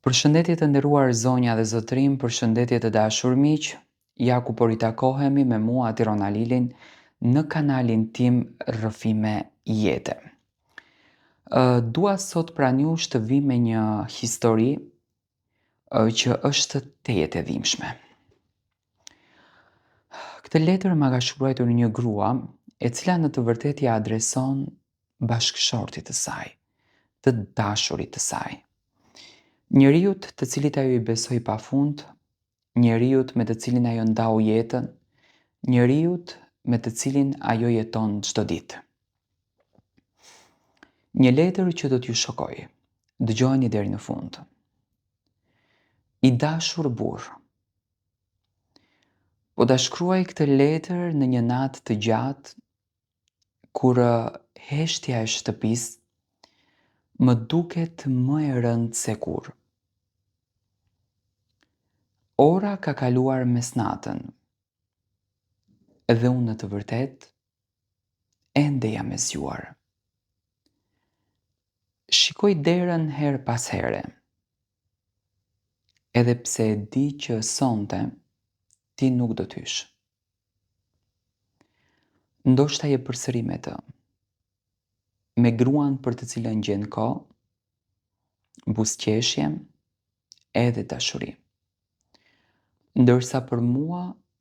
Përshëndetje të nderuar zonja dhe zotërim, përshëndetje të dashur miq, ja ku po ritakohemi me mua Tirona Lilin në kanalin tim Rrëfime Jete. Dua sot pranë jush të vi me një histori që është tejet e dhimbshme. Këtë letër ma ka shkruar një grua e cila në të vërtetë ja adreson bashkëshortit të saj, të dashurit të saj. Njeriut të cilit ajo i besoi pafund, njeriut me të cilin ajo ndau jetën, njeriut me të cilin ajo jeton çdo ditë. Një letër që do t'ju shokoj. Dëgjojeni deri në fund. I dashur burr. Po ta shkruaj këtë letër në një natë të gjatë kur heshtja e shtëpisë më duket më e rëndë se kurrë. Ora ka kaluar mesnatën dhe unë në të vërtetë ende jam e zgjuar. Shikoj derën her pas here, edhe pse e di që sonte ti nuk do t'hysh. Ndoshta je përsëri me të, me gruan për të cilën gjen kohë, buzëqeshje edhe dashuri. Ndërsa për mua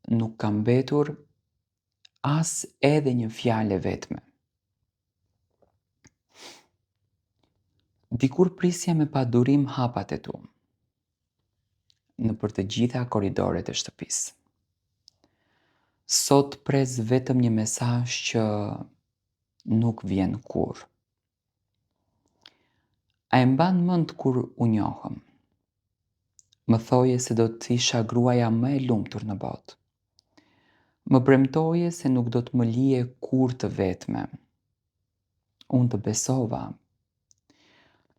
nuk ka mbetur as edhe një fjalë e vetme. Dikur prisja me padurim hapat e tu, nëpër të gjitha korridoret e shtëpisë. Sot pres vetëm një mesazh që nuk vjen kurrë. A e mban mend kur u njohëm? Më thoje se do të isha gruaja më e lumtur në botë. Më premtoje se nuk do të më lije kurrë të vetme. Unë të besova.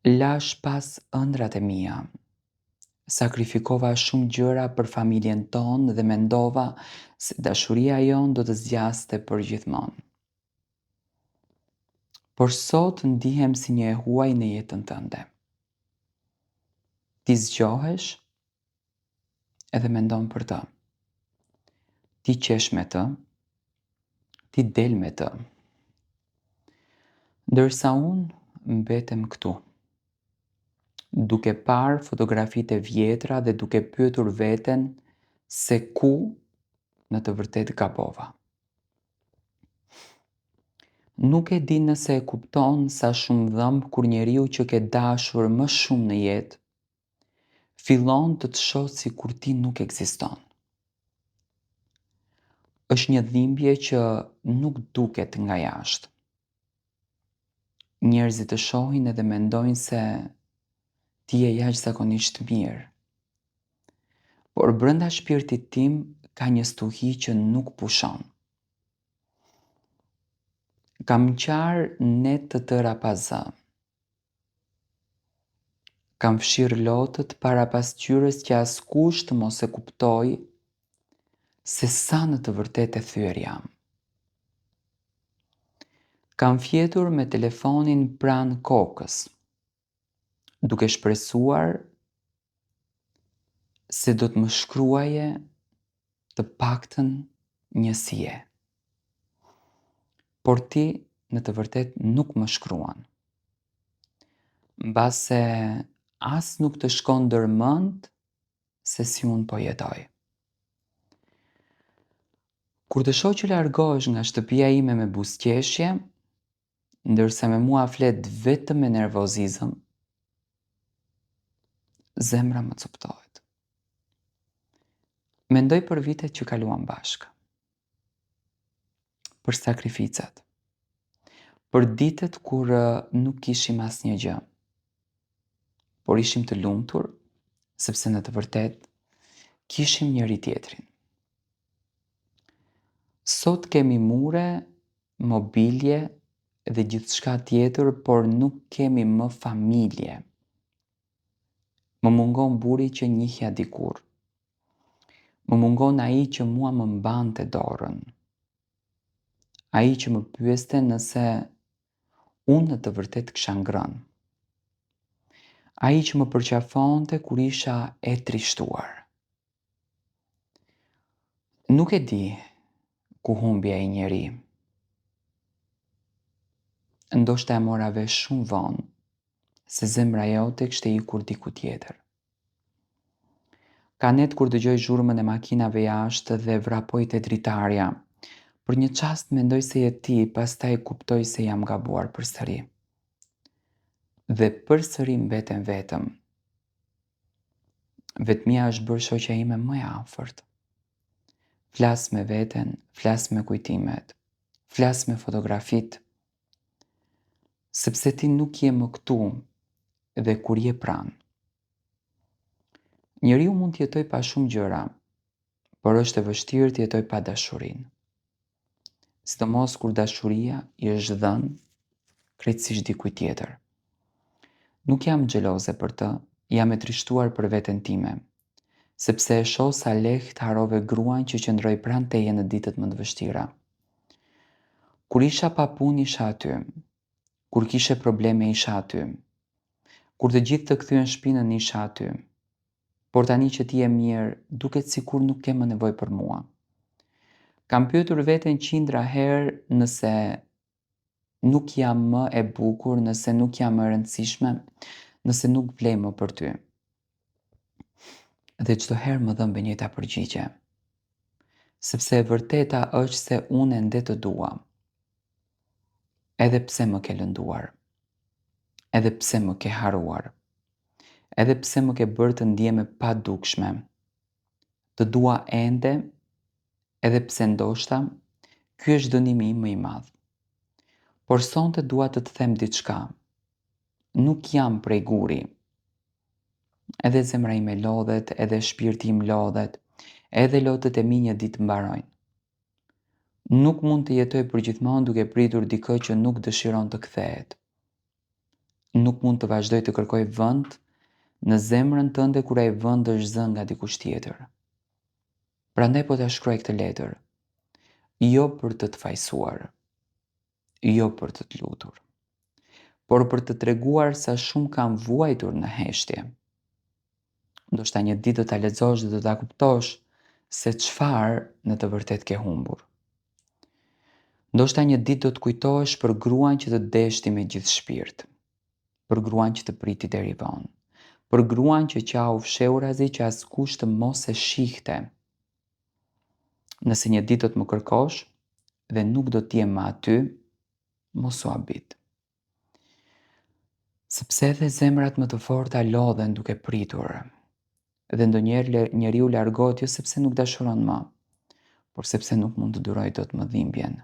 Lash pas ëndrat e mia. Sakrifikova shumë gjëra për familjen tonë dhe mendova se dashuria jonë do të zgjaste për gjithmonë. Por sot ndihem si një e huaj në jetën tënde. Ti zgjohesh edhe mendon për të. Ti qesh me të, ti del me të. Ndërsa unë mbetem këtu, duke parë fotografitë e vjetra dhe duke pyetur veten se ku në të vërtetë gabova. Nuk e di nëse e kupton sa shumë dhëmb kur njeriu që ke dashur më shumë në jetë fillon të të shohë sikur ti nuk ekziston. Është një dhimbje që nuk duket nga jashtë. Njerëzit të shohin edhe mendojnë se ti je jashtëzakonisht mirë. Por brenda shpirtit tim ka një stuhi që nuk pushon. Kam qarë net të tëra pa zë. Kam fshirë lotët para pasqyrës që askush të mos e kuptoj se sa në të vërtetë e thyer jam. Kam fjetur me telefonin pranë kokës, duke shpresuar se do të më shkruaje të paktën një sije. Por ti në të vërtetë nuk më shkruan. Mbase as nuk të shkon ndërmend se si unë po jetoj. Kur të shoh që largohesh nga shtëpia ime me buzëqeshje, ndërsa me mua flet vetëm me nervozizëm, zemra më coptohet. Mendoj për vitet që kaluam bashkë, për sakrificat, për ditët kur nuk kishim asnjë gjë, por ishim të lumtur sepse në të vërtetë kishim njëri tjetrin. Sot kemi mure, mobilje dhe gjithçka tjetër, por nuk kemi më familje. Më mungon buri që njihja dikur. Më mungon ai që mua më mbante dorën. Ai që më pyeste nëse unë në të vërtetë kisha ngrënë. Ai që më përqafonte kur isha e trishtuar. Nuk e di ku humbi ai njeri. Ndoshta e mora vesh shumë vonë se zemra jote kishte ikur diku tjetër. Ka net kur dëgjoj zhurmën e makinave jashtë dhe vrapoj te dritarja. Për një çast mendoj se je ti, pastaj kuptoj se jam gabuar përsëri. Dhe përsëri mbetem vetëm. Vetmia është bërë shoqja ime më e afërt. Flas me veten, flas me kujtimet, flas me fotografit, sepse ti nuk je më këtu dhe kur je pranë. Njeriu mund të jetoj pa shumë gjëra, por është e vështirë të jetoj pa dashurinë. Sidomos kur dashuria i është dhënë krejtësisht dikujt tjetër. Nuk jam xheloze për të, jam e trishtuar për veten time, sepse e shoh sa lehtë harrove gruan që qëndroi pranë teje në ditët më të vështira. Kur isha pa punë isha aty, kur kishe probleme isha aty, kur të gjithë të kthyen shpinën isha aty. Por tani që ti je mirë, duket sikur nuk ke më nevojë për mua. Kam pyetur veten qindra herë nëse nuk jam më e bukur, nëse nuk jam më e rëndësishme, nëse nuk vlej më për ty. Dhe çdo herë më dhëmbe njëjta përgjigje. Sepse e vërteta është se unë ende të dua. Edhe pse më ke lënduar. Edhe pse më ke harruar. Edhe pse më ke bërë të ndjeme pa dukshme. Të dua ende, edhe pse ndoshta, ky është dënimi im më i madh. Por sonte dua të të them diçka. Nuk jam prej guri. Edhe zemra ime lodhet, edhe shpirti im lodhet, edhe lotët e mi një ditë mbarojnë. Nuk mund të jetoj përgjithmonë duke pritur dikë që nuk dëshiron të kthehet. Nuk mund të vazhdoj të kërkoj vend në zemrën tënde kur ai vend është zënë nga dikush tjetër. Prandaj po ta shkruaj këtë letër. Jo për të të fajsuar, jo për të të lutur, por për të treguar sa shumë kam vuajtur në heshtje. Ndoshta një ditë do ta lexosh dhe do ta kuptosh se çfarë në të vërtetë ke humbur. Ndoshta një ditë do të kujtohesh për gruan që të deshti me gjithë shpirt, për gruan që të priti deri vonë, për gruan që qau fshehurazi që askush të mos e shihte. Nëse një ditë do të më kërkosh dhe nuk do të jem më aty, mos u habit. Sepse edhe zemrat më të forta lodhen duke pritur. Dhe ndonjëherë njeriu largohet jo sepse nuk dashuron më, por sepse nuk mund të duroj dot më dhimbjen.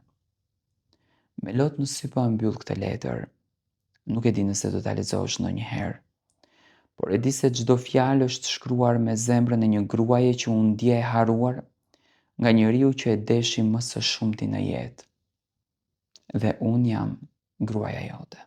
Me lot në sy po e mbyll këtë letër. Nuk e di nëse do ta lexosh ndonjëherë, por e di se çdo fjalë është shkruar me zemrën e një gruaje që u ndje e harruar nga njeriu që e deshi më së shumti në jetë. Dhe unë jam gruaja jote.